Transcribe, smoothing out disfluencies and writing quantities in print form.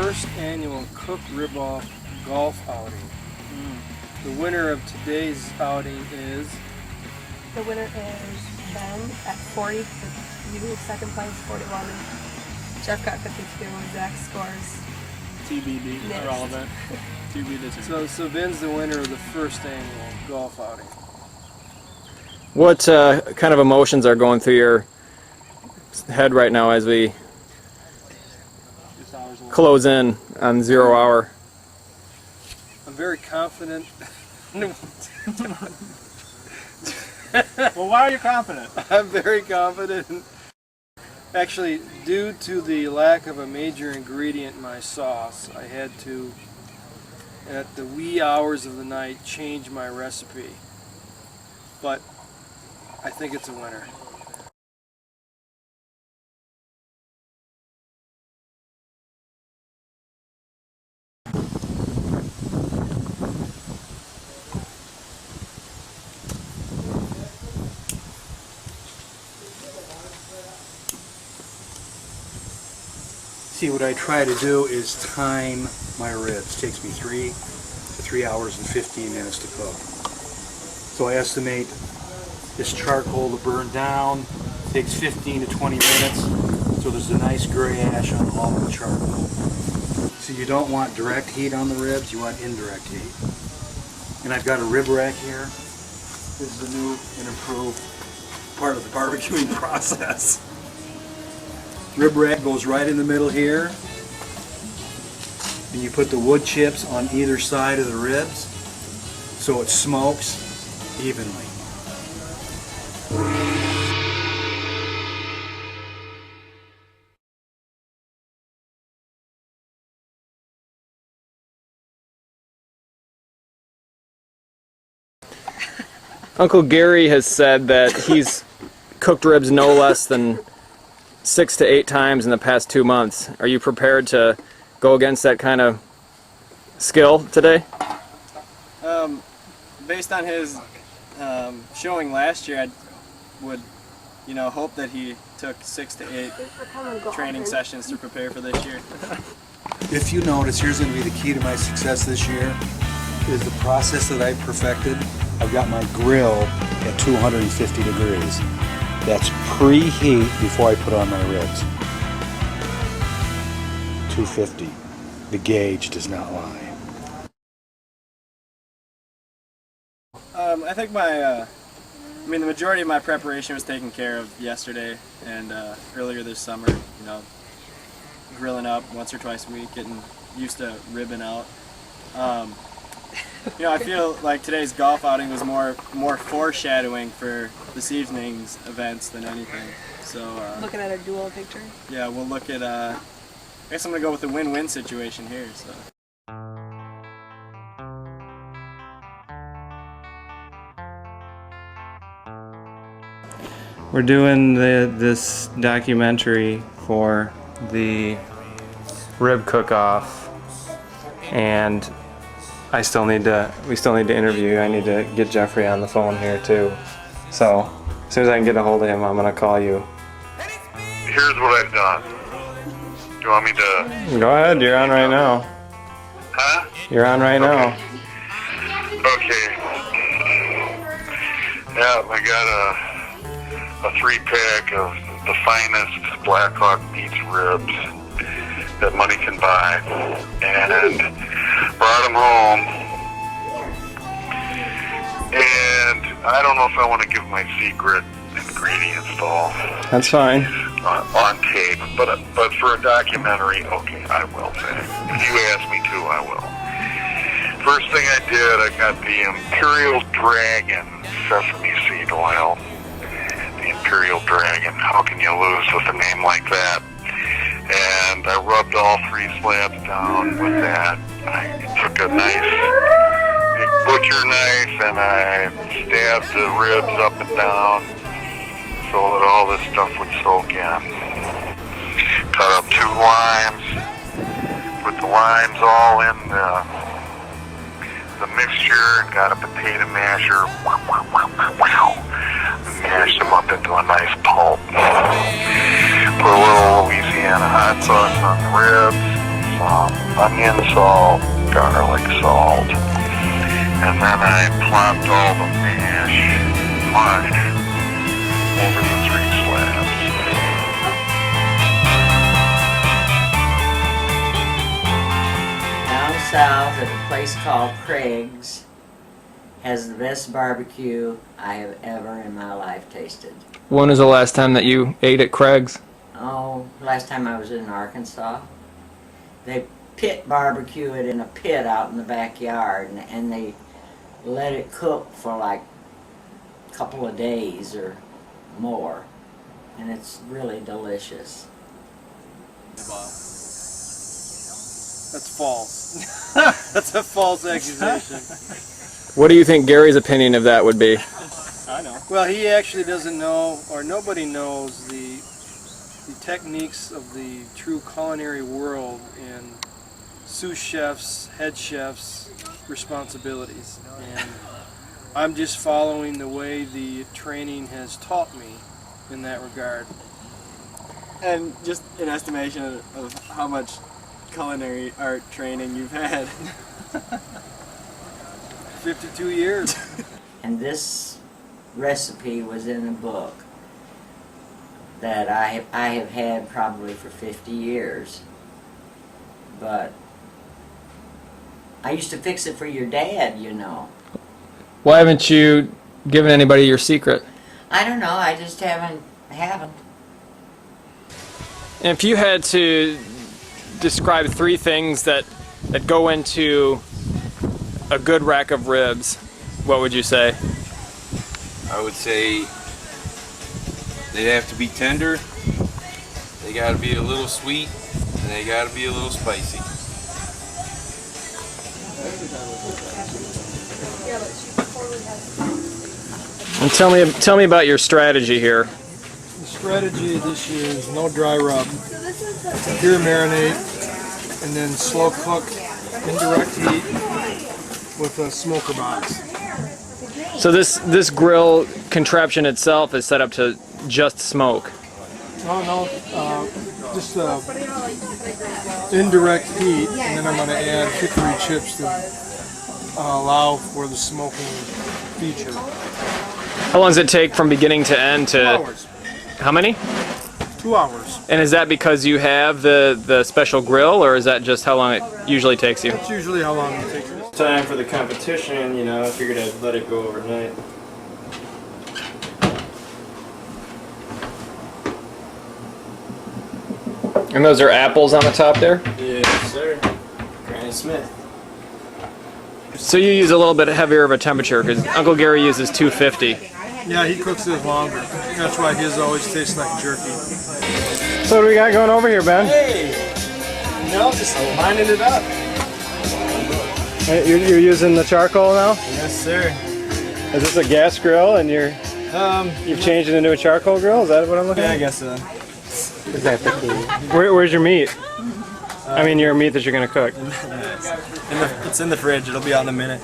first annual Cook Riboff golf outing. The winner of today's outing is... The winner is Ben at 40. You second place, 41. Jeff got 52. Zach scores TBD, irrelevant. TBD. So Ben's the winner of the first annual golf outing. What kind of emotions are going through your head right now as we close in on 0 hour? I'm very confident. Well, why are you confident? I'm very confident. Actually, due to the lack of a major ingredient in my sauce, I had to, at the wee hours of the night, change my recipe. But I think it's a winner. See, what I try to do is time my ribs. It takes me 3 to 3 hours and 15 minutes to cook. So I estimate this charcoal to burn down takes 15 to 20 minutes. So there's a nice gray ash on all of the charcoal. So you don't want direct heat on the ribs, you want indirect heat. And I've got a rib rack here. This is a new and improved part of the barbecuing process. Rib rack goes right in the middle here, and you put the wood chips on either side of the ribs so it smokes evenly. Uncle Gary has said that he's cooked ribs no less than 6 to 8 times in the past 2 months. Are you prepared to go against that kind of skill today? Based on his showing last year, I would, hope that he took 6 to 8 training sessions to prepare for this year. If you notice, here's going to be the key to my success this year, is the process that I perfected. I've got my grill at 250 degrees. That's preheat before I put on my ribs. 250. The gauge does not lie. I think the majority of my preparation was taken care of yesterday and earlier this summer. Grilling up once or twice a week, getting used to ribbing out. I feel like today's golf outing was more foreshadowing for this evening's events than anything. So looking at a dual picture. Yeah, we'll look at. I guess I'm gonna go with the win-win situation here. So. We're doing this documentary for the rib cook-off, and we still need to interview you. I need to get Jeffrey on the phone here too. So as soon as I can get a hold of him, I'm gonna call you. Here's what I've done. Do you want me to? Go ahead, you're on right now. Huh? You're on right now. Okay. Yeah, I got a 3-pack of the finest Black Hawk Meats ribs that money can buy, and brought them home. And I don't know if I want to give my secret ingredients though. That's fine. On tape, but for a documentary, okay, I will say. If you ask me to, I will. First thing I did, I got the Imperial Dragon sesame seed oil. The Imperial Dragon. How can you lose with a name like that? And I rubbed all 3 slabs down with that. I took a nice big butcher knife and I stabbed the ribs up and down so that all this stuff would soak in. Cut up 2 limes. Put the limes all in the mixture and got a potato masher. Mashed them up into a nice pulp. Put a little Louisiana hot sauce on the ribs. onion salt, garlic salt, and then I plopped all the mush over the 3 slabs. Down south at a place called Craig's has the best barbecue I have ever in my life tasted. When was the last time that you ate at Craig's? Oh, last time I was in Arkansas. They pit barbecue it in a pit out in the backyard, and they let it cook for like a couple of days or more. And it's really delicious. That's false. That's a false accusation. What do you think Gary's opinion of that would be? I know. Well, he actually doesn't know, or nobody knows, the techniques of the true culinary world and sous chefs, head chefs' responsibilities. And I'm just following the way the training has taught me in that regard. And just an estimation of how much culinary art training you've had. 52 years. And this recipe was in a book that I have had probably for 50 years. But I used to fix it for your dad, you know. Why haven't you given anybody your secret? I don't know, I just haven't. And if you had to describe 3 things that go into a good rack of ribs, what would you say? I would say they have to be tender, they got to be a little sweet, and they got to be a little spicy. And tell me about your strategy here. The strategy this year is no dry rub, pure marinade, and then slow cook, indirect heat with a smoker box. So this grill contraption itself is set up to just smoke. No, just indirect heat, and then I'm going to add hickory chips to allow for the smoking feature. How long does it take from beginning to end to? 2 hours. How many? 2 hours. And is that because you have the special grill, or is that just how long it usually takes you? That's usually how long it takes. Time for the competition, you know, I figured I'd let it go overnight. And those are apples on the top there? Yes, sir. Granny Smith. So you use a little bit heavier of a temperature, because Uncle Gary uses 250. Yeah, he cooks it longer. That's why his always tastes like jerky. So what do we got going over here, Ben? Hey! You know, just lining it up. Hey, you're using the charcoal now? Yes, sir. Is this a gas grill and you've changed it into a charcoal grill? Is that what I'm looking Yeah, at? I guess so. Is that the key? Where's your meat? I mean your meat that you're gonna cook. It's in the fridge. It'll be out in a minute.